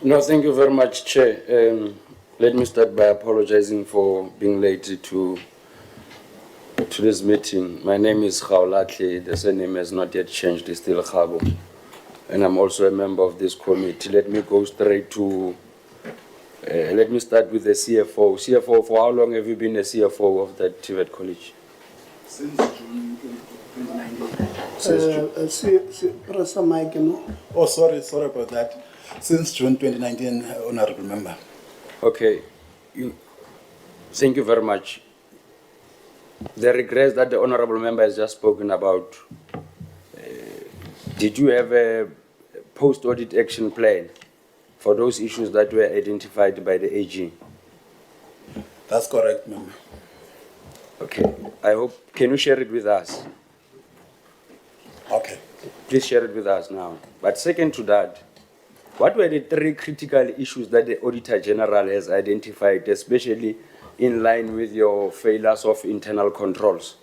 No, thank you very much, Chair. Let me start by apologizing for being late to this meeting. My name is Kgabo. The surname has not yet changed, it's still Kgabo. And I'm also a member of this committee. Let me go straight to, let me start with the CFO. CFO, for how long have you been a CFO of that TVET college? Since June 2019. Oh, sorry about that. Since June 2019, Honorable Member. Okay, thank you very much. The regrets that the Honorable Member has just spoken about, did you have a post-audit action plan for those issues that were identified by the AG? That's correct, Member. Okay, I hope, can you share it with us? Okay. Please share it with us now. But second to that, what were the 3 critical issues that the Auditor General has identified, especially in line with your failures of internal controls?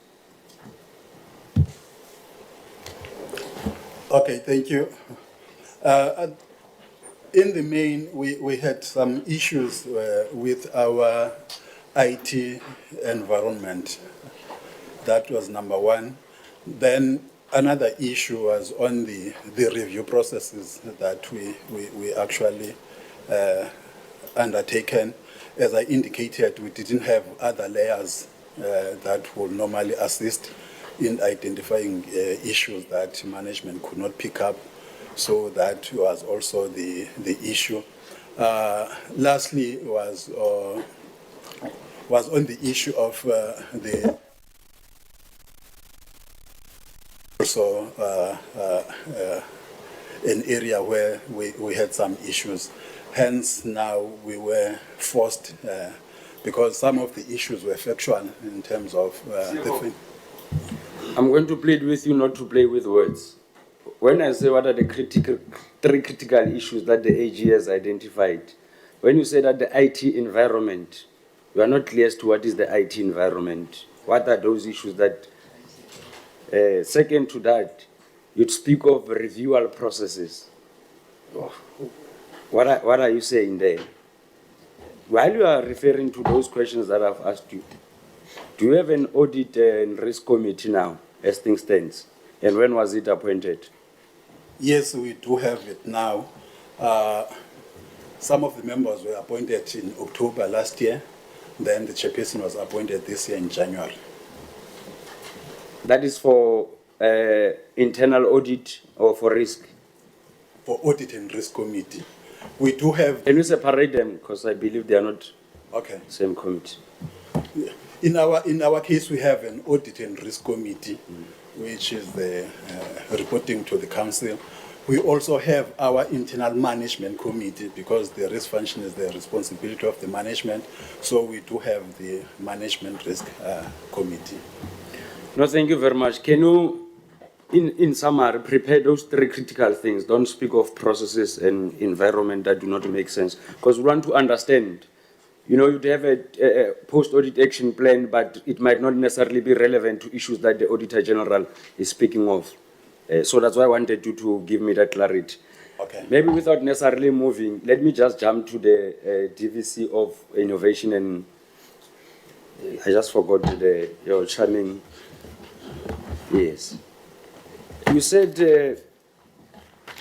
Okay, thank you. In the main, we had some issues with our IT environment. That was number 1. Then another issue was on the review processes that we actually undertaken. As I indicated, we didn't have other layers that will normally assist in identifying issues that management could not pick up. So that was also the issue. Lastly was on the issue of the also an area where we had some issues. Hence, now we were forced, because some of the issues were factual in terms of the... I'm going to plead with you not to play with words. When I say what are the 3 critical issues that the AG has identified, when you say that the IT environment, you are not clear as to what is the IT environment. What are those issues that... second to that, you'd speak of reviewal processes. Oh. What are you saying there? While you are referring to those questions that I've asked you, do you have an audit and risk committee now, as things stands? And when was it appointed? Yes, we do have it now. Some of the members were appointed in October last year. Then the chairperson was appointed this year in January. That is for internal audit or for risk? For audit and risk committee. We do have... Can you separate them? Because I believe they are not okay. Same committee. In our case, we have an audit and risk committee, which is the reporting to the council. We also have our internal management committee, because the risk function is the responsibility of the management. So we do have the management risk committee. No, thank you very much. Can you, in summary, prepare those 3 critical things? Don't speak of processes and environment that do not make sense. Because we want to understand, you know, you'd have a post-audit action plan, but it might not necessarily be relevant to issues that the Auditor General is speaking of. So that's why I wanted you to give me that clarity. Okay. Maybe without necessarily moving, let me just jump to the DVC of Innovation and I just forgot your charming... Yes. You said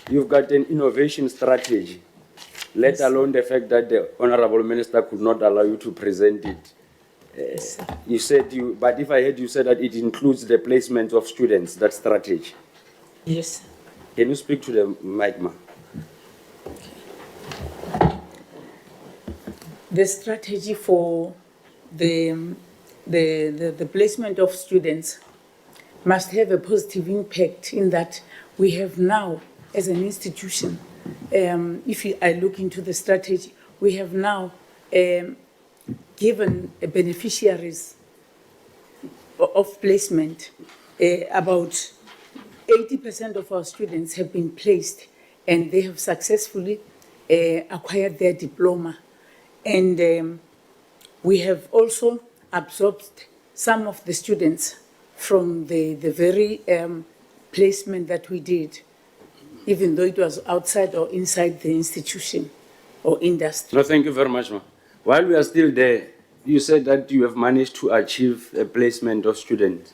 you've got an innovation strategy, let alone the fact that the Honorable Minister could not allow you to present it. You said but if I heard you said that it includes the placement of students, that strategy. Yes. Can you speak to the mic, ma'am? The strategy for the placement of students must have a positive impact in that we have now, as an institution, if I look into the strategy, we have now given beneficiaries of placement. About 80% of our students have been placed and they have successfully acquired their diploma. And we have also absorbed some of the students from the very placement that we did, even though it was outside or inside the institution. or industry. No, thank you very much, ma. While we are still there, you said that you have managed to achieve a placement of students.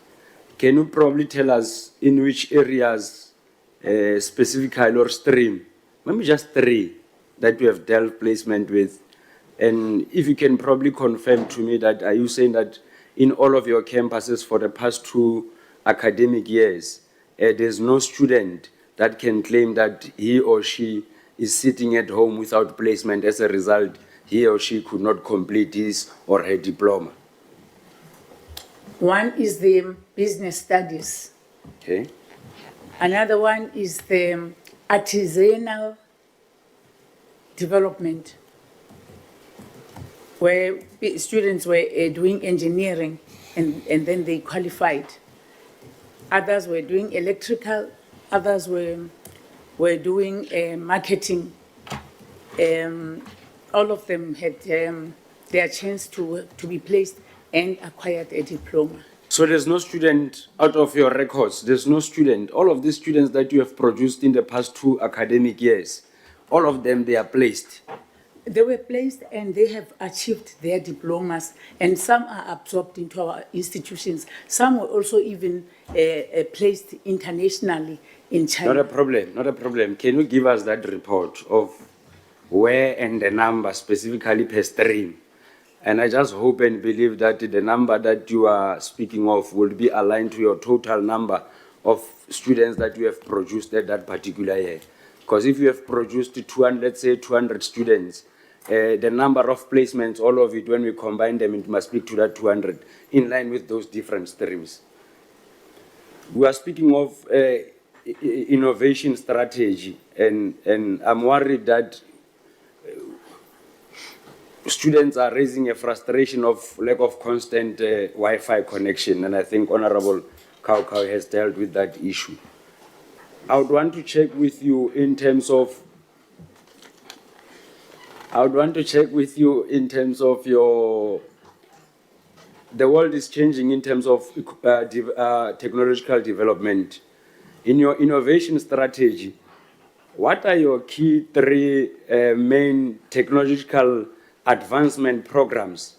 Can you probably tell us in which areas, specifically or stream, maybe just 3 that you have dealt placement with? And if you can probably confirm to me that, are you saying that in all of your campuses for the past 2 academic years, there's no student that can claim that he or she is sitting at home without placement, as a result, he or she could not complete his or her diploma? One is the business studies. Okay. Another one is the artisanal development, where students were doing engineering and then they qualified. Others were doing electrical, others were doing marketing. All of them had their chance to be placed and acquired a diploma. So there's no student out of your records, there's no student, all of these students that you have produced in the past 2 academic years, all of them, they are placed. They were placed and they have achieved their diplomas, and some are absorbed into our institutions. Some were also even placed internationally in China. Not a problem, not a problem. Can you give us that report of where and the number specifically per stream? And I just hope and believe that the number that you are speaking of will be aligned to your total number of students that you have produced at that particular year. Because if you have produced 200, let's say 200 students, the number of placements, all of it, when we combine them, it must speak to that 200 in line with those different streams. We are speaking of innovation strategy, and I'm worried that students are raising a frustration of lack of constant Wi-Fi connection, and I think Honorable Kgabo has dealt with that issue. I would want to check with you in terms of your, the world is changing in terms of technological development. In your innovation strategy, what are your key 3 main technological advancement programs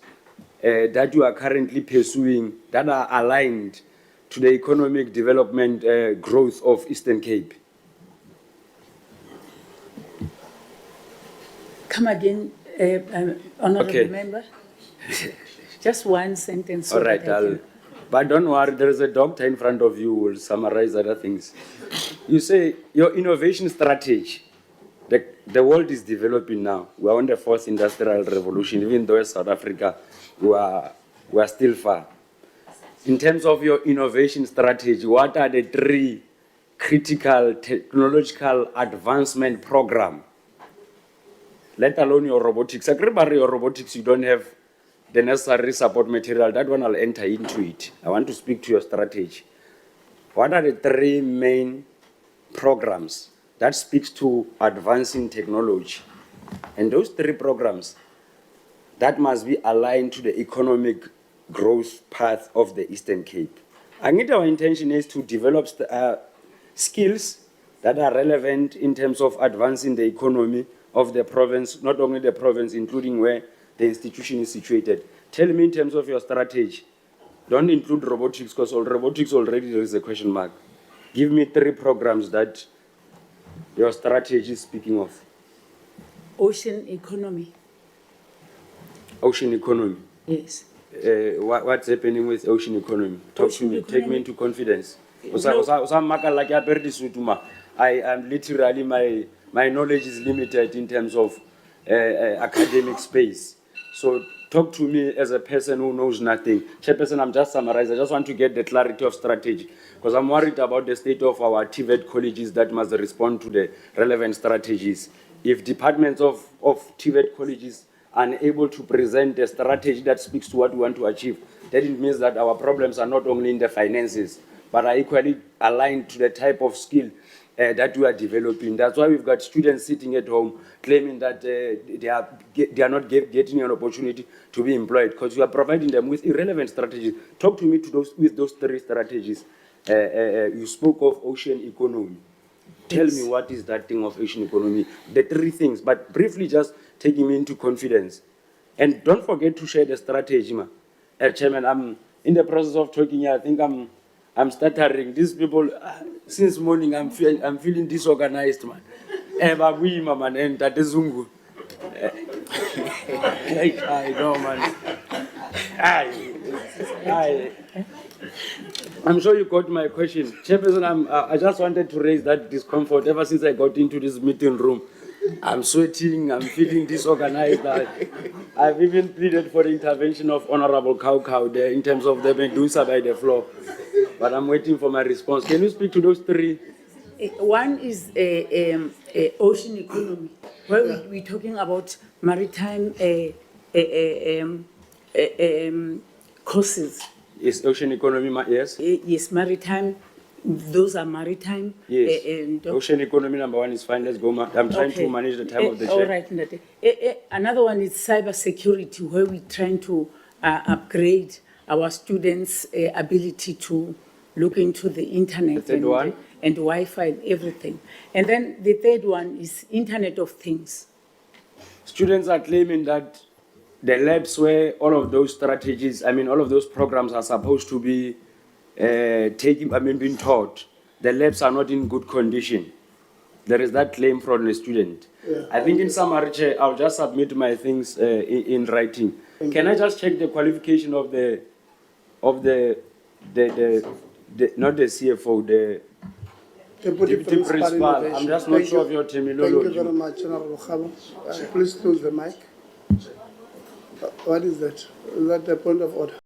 that you are currently pursuing that are aligned to the economic development growth of Eastern Cape? Come again, honorable Okay. member. Just one sentence. So All right, that I can- but don't worry, there is a doctor in front of you who will summarize other things. You say your innovation strategy, the world is developing now. We are on the 4th industrial revolution, even though in South Africa, we are still far. In terms of your innovation strategy, what are the 3 critical technological advancement program? Let alone your robotics. Everybody, your robotics, you don't have the necessary support material. That one I'll enter into it. I want to speak to your strategy. What are the 3 main programs that speaks to advancing technology? And those 3 programs that must be aligned to the economic growth path of the Eastern Cape. I think our intention is to develop skills that are relevant in terms of advancing the economy of the province, not only the province, including where the institution is situated. Tell me in terms of your strategy. Don't include robotics, because robotics already there is a question mark. Give me 3 programs that your strategy is speaking of. Ocean economy. Ocean economy. Yes. What's happening with ocean economy? Talk Ocean to me. Take me economy. into confidence. No. I am literally, my knowledge is limited in terms of academic space. So talk to me as a person who knows nothing. Chairperson, I'm just summarizing. I just want to get the clarity of strategy, because I'm worried about the state of our TVET colleges that must respond to the relevant strategies. If departments of TVET colleges are unable to present a strategy that speaks to what we want to achieve, then it means that our problems are not only in the finances, but are equally aligned to the type of skill that we are developing. That's why we've got students sitting at home claiming that they are not getting an opportunity to be employed, because we are providing them with irrelevant strategies. Talk to me with those 3 strategies. You spoke of ocean economy. Tell Yes. me what is that thing of ocean economy, the three things, but briefly just taking me into confidence. And don't forget to share the strategy, man. Chairman, I'm in the process of talking here. I think I'm stuttering. These people, since morning, I'm feeling disorganized, man. Babuima, man, and Tatezungu. I know, man. I'm sure you got my question. Chairperson, I just wanted to raise that discomfort ever since I got into this meeting room. I'm sweating, I'm feeling disorganized. I've even pleaded for the intervention of Honorable Kgabo there in terms of the Medusa by the floor. But I'm waiting for my response. Can you speak to those three? One is ocean economy, where we're talking about maritime courses. Is ocean economy, yes? Yes, maritime, those are maritime. Yes. And Ocean economy number one is fine. Let's go. I'm trying to manage the time of the All chair. right, Ndate. Another one is cyber security, where we're trying to upgrade our students' ability to look into the internet. The third one? And Wi-Fi and everything. And then the third one is Internet of Things. Students are claiming that the labs where all of those strategies, all of those programs are supposed to be being taught, the labs are not in good condition. There is that claim from the student. Yeah. I think in summary, Chair, I'll just submit my things in writing. Can I just check the qualification of the not the CFO, the Deputy Deputy Principal? Innovation. I'm just not Thank sure you. of your Thank you terminology. very much, Honorable Kgabo. Please close the mic. What is that? Is that a point of order?